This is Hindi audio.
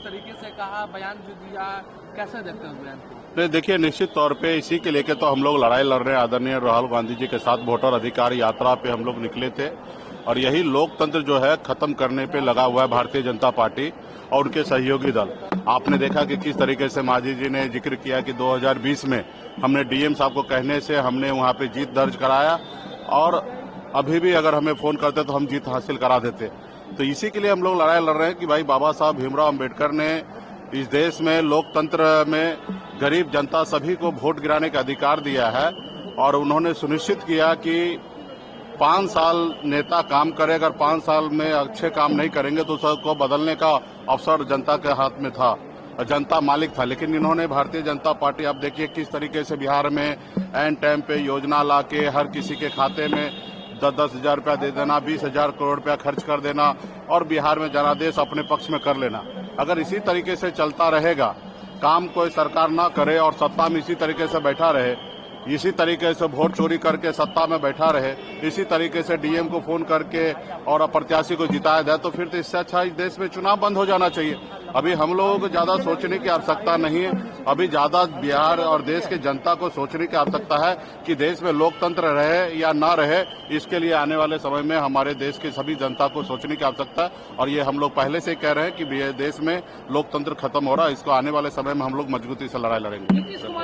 तरीके से कहा, बयान जो दिया, कैसे देखते हैं उस बयान को? नहीं, देखिए, निश्चित तौर पे इसी के लेके तो हम लोग लड़ाई लड़ रहे हैं। आदरणीय राहुल गांधी जी के साथ वोटर अधिकार यात्रा पे हम लोग निकले थे और यही लोकतंत्र जो है खत्म करने पे लगा हुआ है भारतीय जनता पार्टी और उनके सहयोगी दल। आपने देखा कि किस तरीके से मांझी जी ने जिक्र किया कि 2020 में हमने डीएम साहब को कहने से हमने वहां पे जीत दर्ज कराया और अभी भी अगर हमें फोन करते तो हम जीत हासिल करा देते। तो इसी के लिए हम लोग लड़ाई लड़ रहे हैं कि भाई बाबा साहब भीमराव अम्बेडकर ने इस देश में लोकतंत्र में गरीब जनता सभी को वोट गिराने का अधिकार दिया है और उन्होंने सुनिश्चित किया कि 5 साल नेता काम करे, अगर 5 साल में अच्छे काम नहीं करेंगे तो सबको बदलने का अवसर जनता के हाथ में था, जनता मालिक था। लेकिन इन्होंने भारतीय जनता पार्टी, आप देखिए किस तरीके से बिहार में एन टाइम पे योजना ला के हर किसी के खाते में 10-10 हजार रुपया दे देना, 20,000 करोड़ रुपया खर्च कर देना और बिहार में जनादेश अपने पक्ष में कर लेना। अगर इसी तरीके से चलता रहेगा, काम कोई सरकार ना करे और सत्ता में इसी तरीके से बैठा रहे, इसी तरीके से वोट चोरी करके सत्ता में बैठा रहे, इसी तरीके से डीएम को फोन करके और प्रत्याशी को जिताया जाए, तो फिर तो इससे अच्छा इस देश में चुनाव बंद हो जाना चाहिए। अभी हम लोग ज्यादा सोचने की आवश्यकता नहीं है। अभी ज्यादा बिहार और देश के जनता को सोचने की आवश्यकता है कि देश में लोकतंत्र रहे या ना रहे। इसके लिए आने वाले समय में हमारे देश के सभी जनता को सोचने की आवश्यकता है और ये हम लोग पहले से कह रहे हैं कि देश में लोकतंत्र खत्म हो रहा है। इसको आने वाले समय में हम लोग मजबूती से लड़ाई लड़ेंगे।